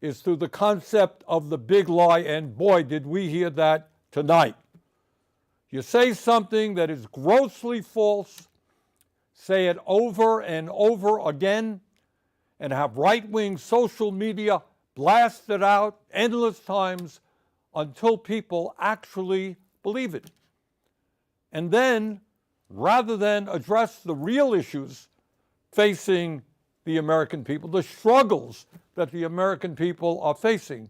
is through the concept of the big lie, and boy, did we hear that tonight. You say something that is grossly false, say it over and over again, and have right-wing social media blast it out endless times until people actually believe it. And then, rather than address the real issues facing the American people, the struggles that the American people are facing,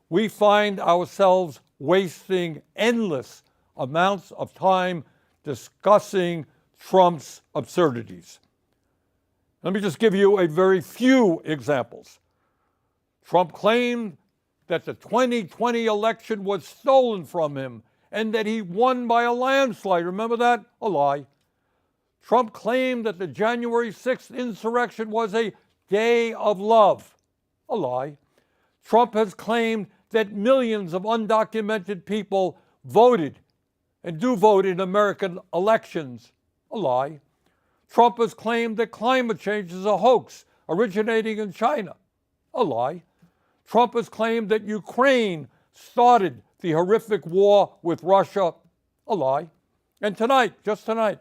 we find ourselves wasting endless amounts of time discussing Trump's absurdities. Let me just give you a very few examples. Trump claimed that the 2020 election was stolen from him and that he won by a landslide. Remember that? A lie. Trump claimed that the January 6th insurrection was a day of love. A lie. Trump has claimed that millions of undocumented people voted and do vote in American elections. A lie. Trump has claimed that climate change is a hoax originating in China. A lie. Trump has claimed that Ukraine started the horrific war with Russia. A lie. And tonight, just tonight,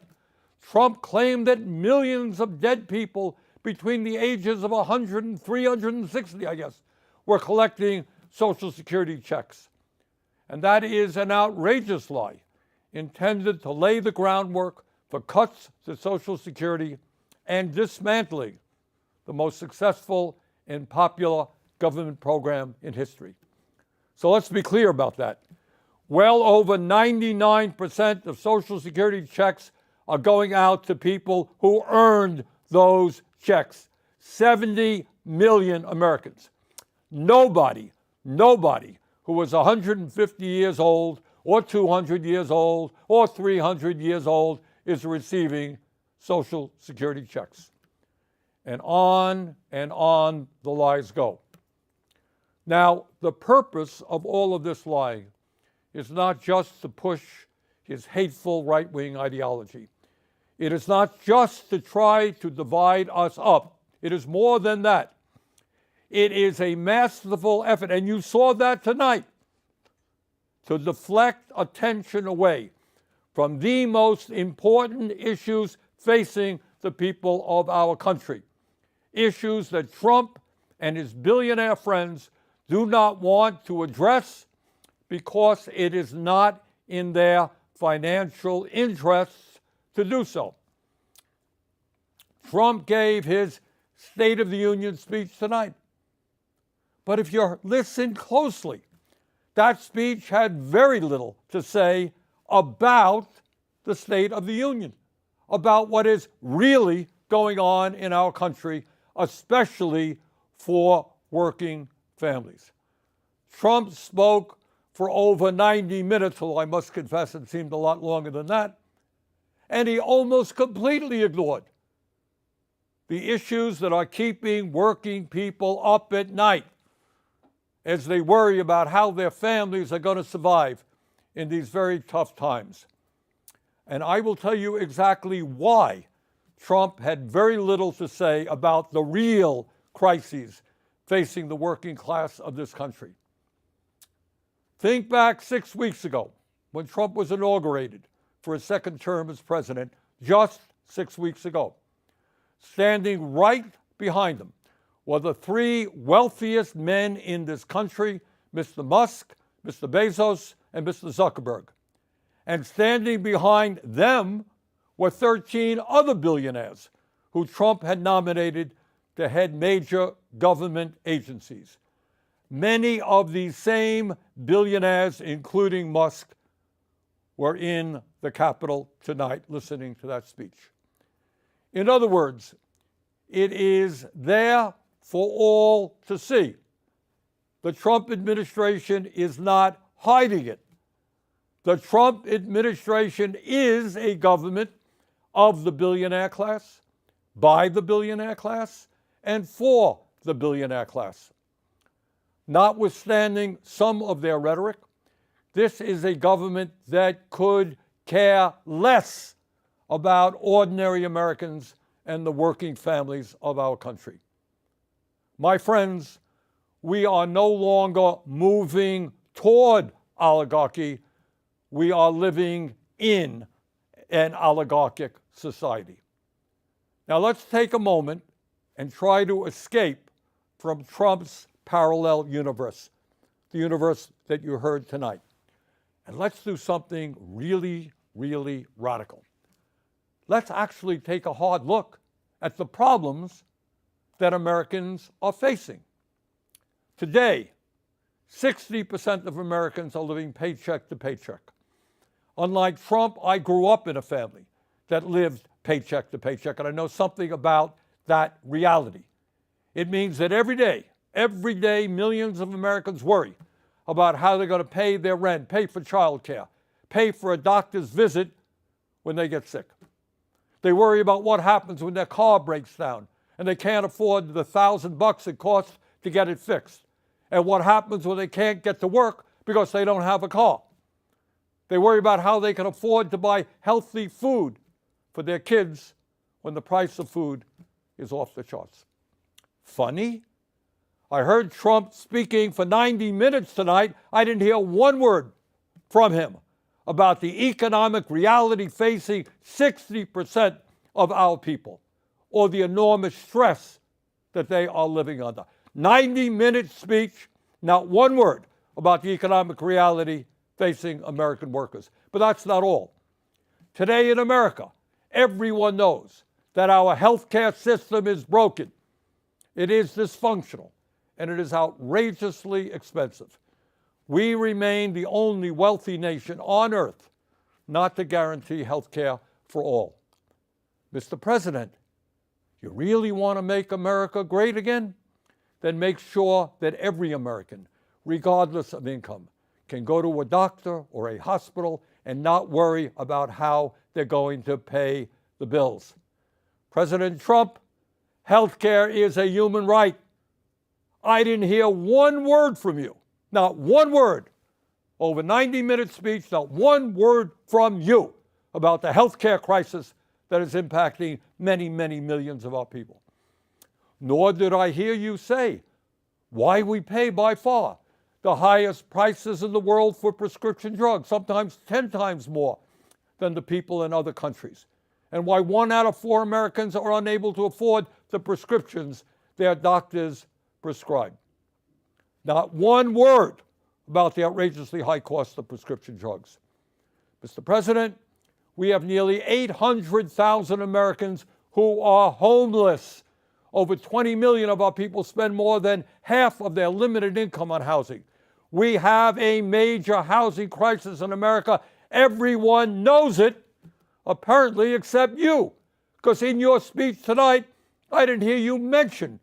Trump claimed that millions of dead people between the ages of 100 and 360, I guess, were collecting Social Security checks. And that is an outrageous lie intended to lay the groundwork for cuts to Social Security and dismantling the most successful and popular government program in history. So let's be clear about that. Well over 99% of Social Security checks are going out to people who earned those checks. 70 million Americans. Nobody who was 150 years old or 200 years old or 300 years old is receiving Social Security checks. And on the lies go. Now, the purpose of all of this lying is not just to push his hateful right-wing ideology. It is not just to try to divide us up. It is more than that. It is a masterful effort, and you saw that tonight, to deflect attention away from the most important issues facing the people of our country. Issues that Trump and his billionaire friends do not want to address because it is not in their financial interests to do so. Trump gave his State of the Union speech tonight. But if you listen closely, that speech had very little to say about the State of the Union, about what is really going on in our country, especially for working families. Trump spoke for over 90 minutes, although I must confess it seemed a lot longer than that, and he almost completely ignored the issues that are keeping working people up at night as they worry about how their families are going to survive in these very tough times. And I will tell you exactly why Trump had very little to say about the real crises facing the working class of this country. Think back 6 weeks ago when Trump was inaugurated for his second term as president, just 6 weeks ago. Standing right behind him were the three wealthiest men in this country, Mr. Musk, Mr. Bezos, and Mr. Zuckerberg. And standing behind them were 13 other billionaires who Trump had nominated to head major government agencies. Many of these same billionaires, including Musk, were in the Capitol tonight listening to that speech. In other words, it is there for all to see. The Trump administration is not hiding it. The Trump administration is a government of the billionaire class, by the billionaire class, and for the billionaire class. Notwithstanding some of their rhetoric, this is a government that could care less about ordinary Americans and the working families of our country. My friends, we are no longer moving toward oligarchy. We are living in an oligarchic society. Now let's take a moment and try to escape from Trump's parallel universe, the universe that you heard tonight. And let's do something really, really radical. Let's actually take a hard look at the problems that Americans are facing. Today, 60% of Americans are living paycheck to paycheck. Unlike Trump, I grew up in a family that lived paycheck to paycheck, and I know something about that reality. It means that every day, millions of Americans worry about how they're going to pay their rent, pay for childcare, pay for a doctor's visit when they get sick. They worry about what happens when their car breaks down and they can't afford the $1,000 it costs to get it fixed, and what happens when they can't get to work because they don't have a car. They worry about how they can afford to buy healthy food for their kids when the price of food is off the charts. Funny? I heard Trump speaking for 90 minutes tonight. I didn't hear one word from him about the economic reality facing 60% of our people, or the enormous stress that they are living under. 90-minute speech, not one word about the economic reality facing American workers. But that's not all. Today in America, everyone knows that our healthcare system is broken. It is dysfunctional, and it is outrageously expensive. We remain the only wealthy nation on earth not to guarantee health care for all. Mr. President, you really want to make America great again? Then make sure that every American, regardless of income, can go to a doctor or a hospital and not worry about how they're going to pay the bills. President Trump, health care is a human right. I didn't hear one word from you, not one word. Over 90-minute speech, not one word from you about the health care crisis that is impacting many, many millions of our people. Nor did I hear you say why we pay by far the highest prices in the world for prescription drugs, sometimes 10 times more than the people in other countries, and why 1 out of 4 Americans are unable to afford the prescriptions their doctors prescribe. Not one word about the outrageously high cost of prescription drugs. Mr. President, we have nearly 800,000 Americans who are homeless. Over 20 million of our people spend more than half of their limited income on housing. We have a major housing crisis in America. Everyone knows it, apparently, except you, because in your speech tonight, I didn't hear you mention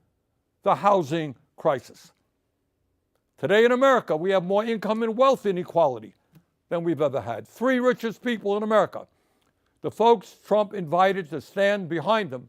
the housing crisis. Today in America, we have more income and wealth inequality than we've ever had. 3 richest people in America, the folks Trump invited to stand behind him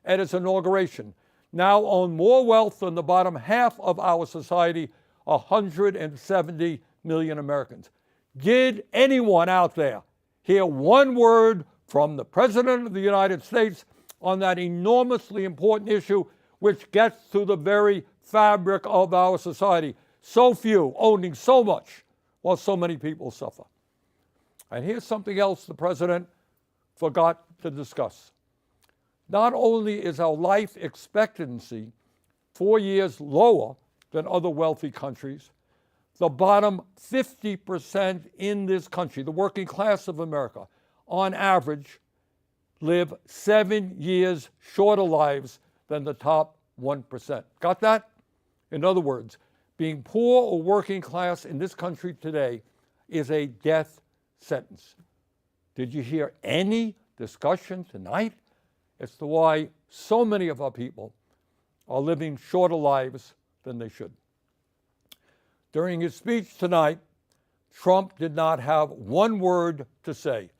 at his inauguration, now own more wealth than the bottom half of our society, 170 million Americans. Did anyone out there hear one word from the President of the United States on that enormously important issue, which gets to the very fabric of our society? So few owning so much while so many people suffer. And here's something else the President forgot to discuss. Not only is our life expectancy 4 years lower than other wealthy countries, the bottom 50% in this country, the working class of America, on average, live 7 years shorter lives than the top 1%. Got that? In other words, being poor or working class in this country today is a death sentence. Did you hear any discussion tonight as to why so many of our people are living shorter lives than they should? During his speech tonight, Trump did not have one word to say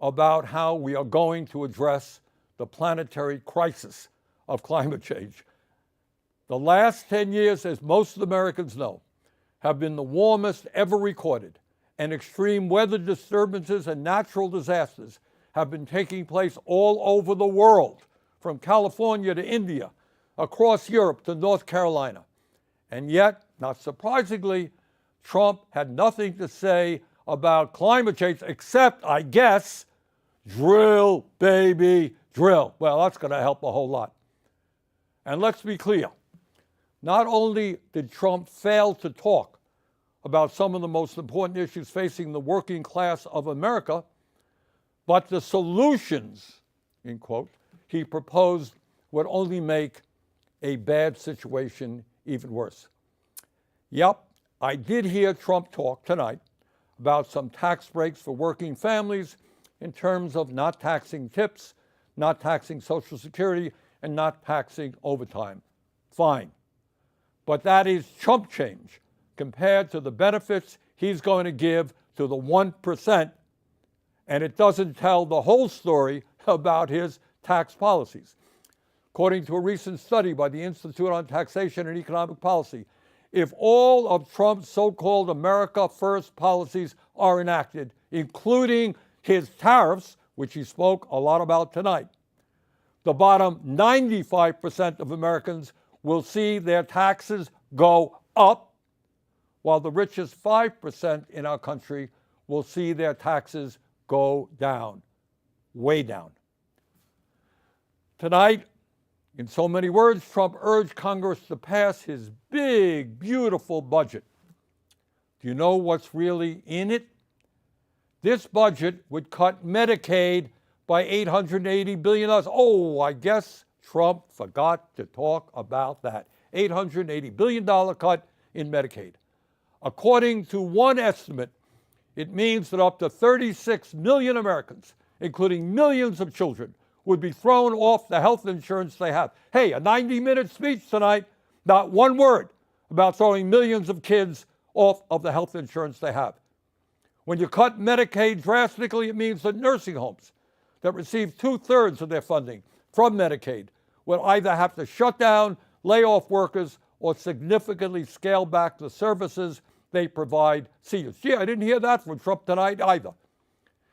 about how we are going to address the planetary crisis of climate change. The last 10 years, as most Americans know, have been the warmest ever recorded, and extreme weather disturbances and natural disasters have been taking place all over the world, from California to India, across Europe to North Carolina. And yet, not surprisingly, Trump had nothing to say about climate change except, I guess, drill, baby, drill. Well, that's going to help a whole lot. And let's be clear. Not only did Trump fail to talk about some of the most important issues facing the working class of America, but the solutions, in quote, he proposed would only make a bad situation even worse. Yep, I did hear Trump talk tonight about some tax breaks for working families in terms of not taxing tips, not taxing Social Security, and not taxing overtime. Fine. But that is chump change compared to the benefits he's going to give to the 1%, and it doesn't tell the whole story about his tax policies. According to a recent study by the Institute on Taxation and Economic Policy, if all of Trump's so-called America First policies are enacted, including his tariffs, which he spoke a lot about tonight, the bottom 95% of Americans will see their taxes go up, while the richest 5% in our country will see their taxes go down, way down. Tonight, in so many words, Trump urged Congress to pass his big, beautiful budget. Do you know what's really in it? This budget would cut Medicaid by $880 billion. Oh, I guess Trump forgot to talk about that. $880 billion cut in Medicaid. According to one estimate, it means that up to 36 million Americans, including millions of children, would be thrown off the health insurance they have. Hey, a 90-minute speech tonight, not one word about throwing millions of kids off of the health insurance they have. When you cut Medicaid drastically, it means that nursing homes that receive 2/3 of their funding from Medicaid will either have to shut down, lay off workers, or significantly scale back the services they provide seniors. Gee, I didn't hear that from Trump tonight either.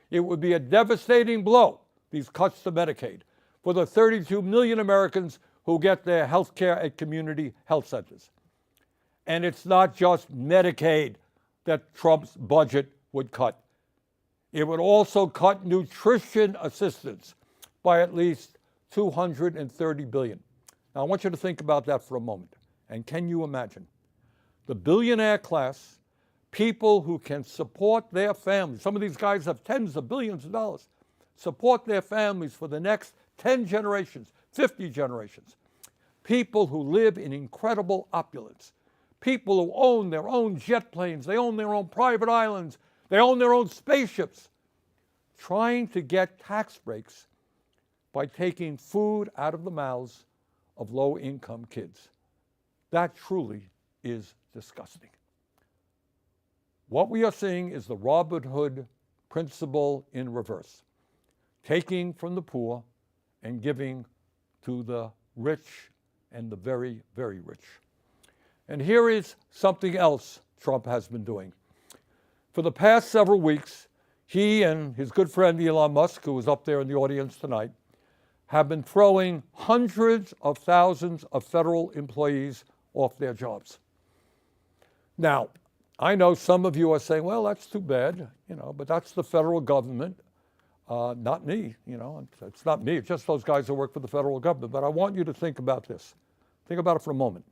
It would be a devastating blow, these cuts to Medicaid, for the 32 million Americans who get their health care at community health centers. And it's not just Medicaid that Trump's budget would cut. It would also cut nutrition assistance by at least $230 billion. Now, I want you to think about that for a moment. And can you imagine? The billionaire class, people who can support their families, some of these guys have tens of billions of dollars, support their families for the next 10 generations, 50 generations. People who live in incredible opulence. People who own their own jet planes, they own their own private islands, they own their own spaceships, trying to get tax breaks by taking food out of the mouths of low-income kids. That truly is disgusting. What we are seeing is the Robin Hood principle in reverse, taking from the poor and giving to the rich and the very, very rich. And here is something else Trump has been doing. For the past several weeks, he and his good friend Elon Musk, who is up there in the audience tonight, have been throwing hundreds of thousands of federal employees off their jobs. Now, I know some of you are saying, well, that's too bad, but that's the federal government, not me, it's not me, it's just those guys who work for the federal government. But I want you to think about this. Think about it for a moment.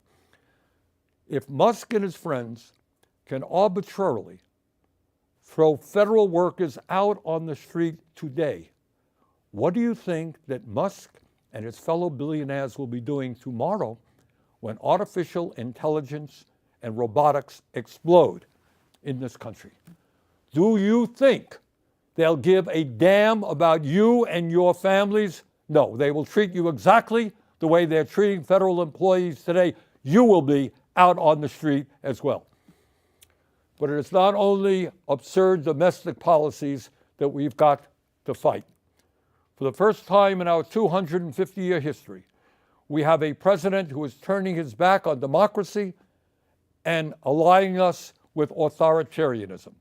If Musk and his friends can arbitrarily throw federal workers out on the street today, what do you think that Musk and his fellow billionaires will be doing tomorrow when artificial intelligence and robotics explode in this country? Do you think they'll give a damn about you and your families? No, they will treat you exactly the way they're treating federal employees today. You will be out on the street as well. But it is not only absurd domestic policies that we've got to fight. For the first time in our 250-year history, we have a president who is turning his back on democracy and allying us with authoritarianism.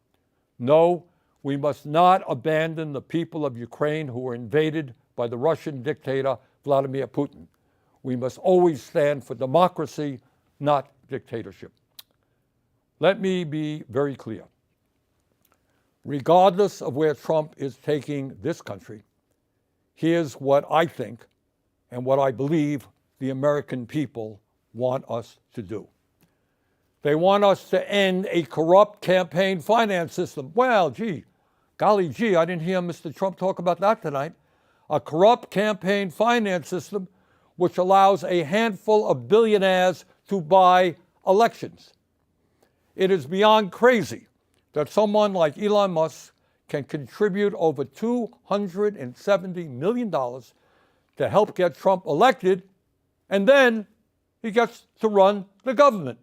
No, we must not abandon the people of Ukraine who were invaded by the Russian dictator Vladimir Putin. We must always stand for democracy, not dictatorship. Let me be very clear. Regardless of where Trump is taking this country, here's what I think and what I believe the American people want us to do. They want us to end a corrupt campaign finance system. Well, golly gee, I didn't hear Mr. Trump talk about that tonight. A corrupt campaign finance system which allows a handful of billionaires to buy elections. It is beyond crazy that someone like Elon Musk can contribute over $270 million to help get Trump elected, and then he gets to run the government.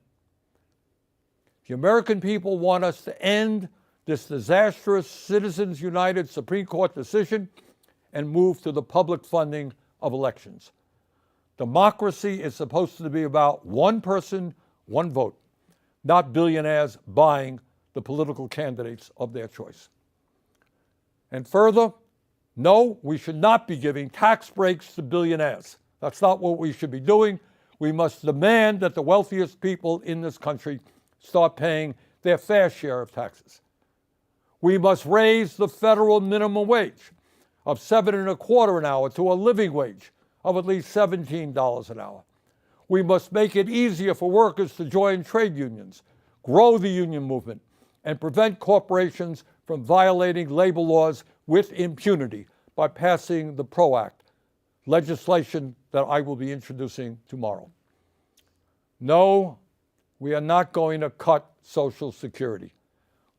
The American people want us to end this disastrous Citizens United Supreme Court decision and move to the public funding of elections. Democracy is supposed to be about one person, one vote, not billionaires buying the political candidates of their choice. And further, no, we should not be giving tax breaks to billionaires. That's not what we should be doing. We must demand that the wealthiest people in this country start paying their fair share of taxes. We must raise the federal minimum wage of $7.25 an hour to a living wage of at least $17 an hour. We must make it easier for workers to join trade unions, grow the union movement, and prevent corporations from violating labor laws with impunity by passing the PRO Act, legislation that I will be introducing tomorrow. No, we are not going to cut Social Security.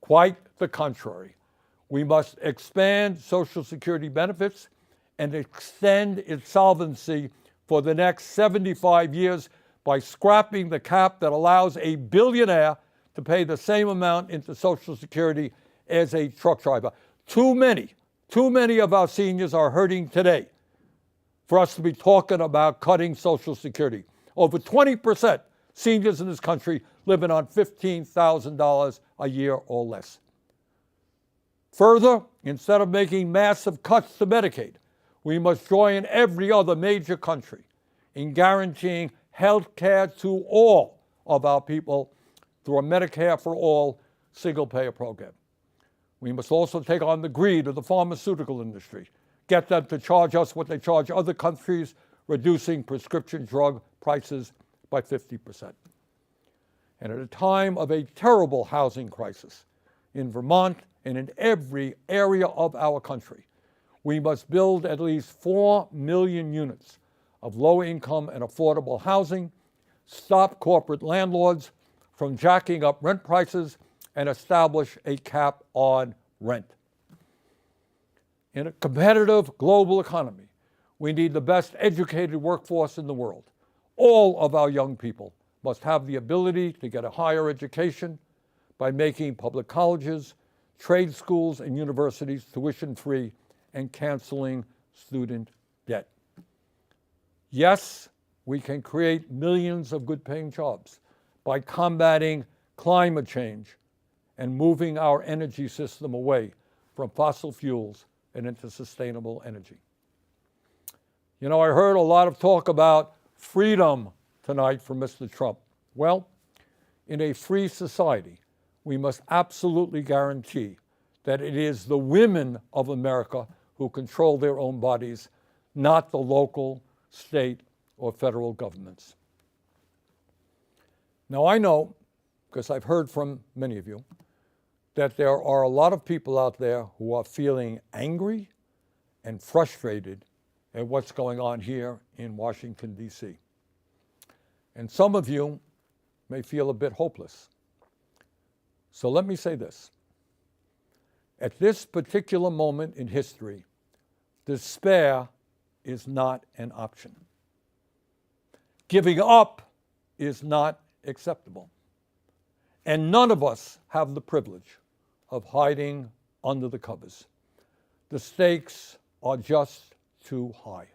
Quite the contrary. We must expand Social Security benefits and extend its solvency for the next 75 years by scrapping the cap that allows a billionaire to pay the same amount into Social Security as a truck driver. Too many of our seniors are hurting today for us to be talking about cutting Social Security. Over 20% seniors in this country living on $15,000 a year or less. Further, instead of making massive cuts to Medicaid, we must join every other major country in guaranteeing health care to all of our people through a Medicare for All single-payer program. We must also take on the greed of the pharmaceutical industry, get them to charge us what they charge other countries, reducing prescription drug prices by 50%. And at a time of a terrible housing crisis in Vermont and in every area of our country, we must build at least 4 million units of low-income and affordable housing, stop corporate landlords from jacking up rent prices, and establish a cap on rent. In a competitive global economy, we need the best educated workforce in the world. All of our young people must have the ability to get a higher education by making public colleges, trade schools, and universities tuition-free and canceling student debt. Yes, we can create millions of good-paying jobs by combating climate change and moving our energy system away from fossil fuels and into sustainable energy. You know, I heard a lot of talk about freedom tonight from Mr. Trump. Well, in a free society, we must absolutely guarantee that it is the women of America who control their own bodies, not the local, state, or federal governments. Now, I know, because I've heard from many of you, that there are a lot of people out there who are feeling angry and frustrated at what's going on here in Washington, D.C. And some of you may feel a bit hopeless. So let me say this. At this particular moment in history, despair is not an option. Giving up is not acceptable. And none of us have the privilege of hiding under the covers. The stakes are just too high.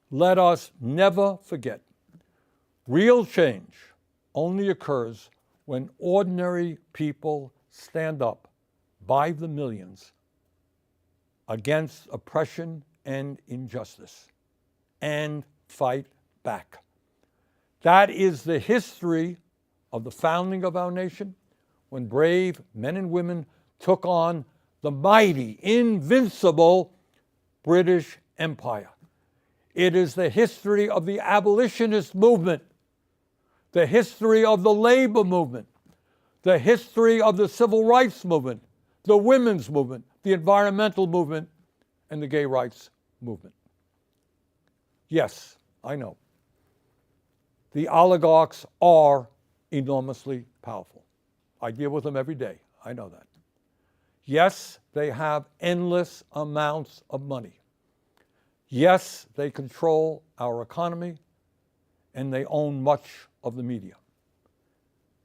Let us never forget, real change only occurs when ordinary people stand up by the millions against oppression and injustice and fight back. That is the history of the founding of our nation, when brave men and women took on the mighty, invincible British Empire. It is the history of the abolitionist movement, the history of the labor movement, the history of the civil rights movement, the women's movement, the environmental movement, and the gay rights movement. Yes, I know. The oligarchs are enormously powerful. I deal with them every day. I know that. Yes, they have endless amounts of money. Yes, they control our economy, and they own much of the media.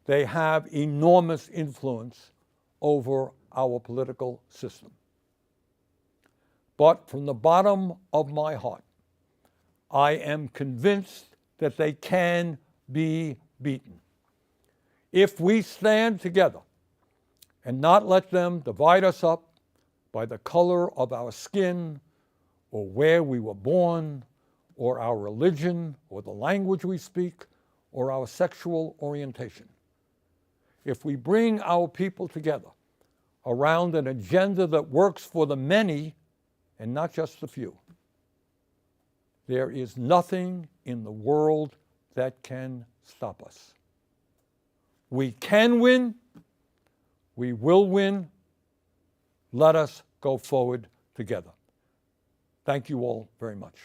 They have enormous influence over our political system. But from the bottom of my heart, I am convinced that they can be beaten. If we stand together and not let them divide us up by the color of our skin, or where we were born, or our religion, or the language we speak, or our sexual orientation. If we bring our people together around an agenda that works for the many and not just the few, there is nothing in the world that can stop us. We can win. We will win. Let us go forward together. Thank you all very much.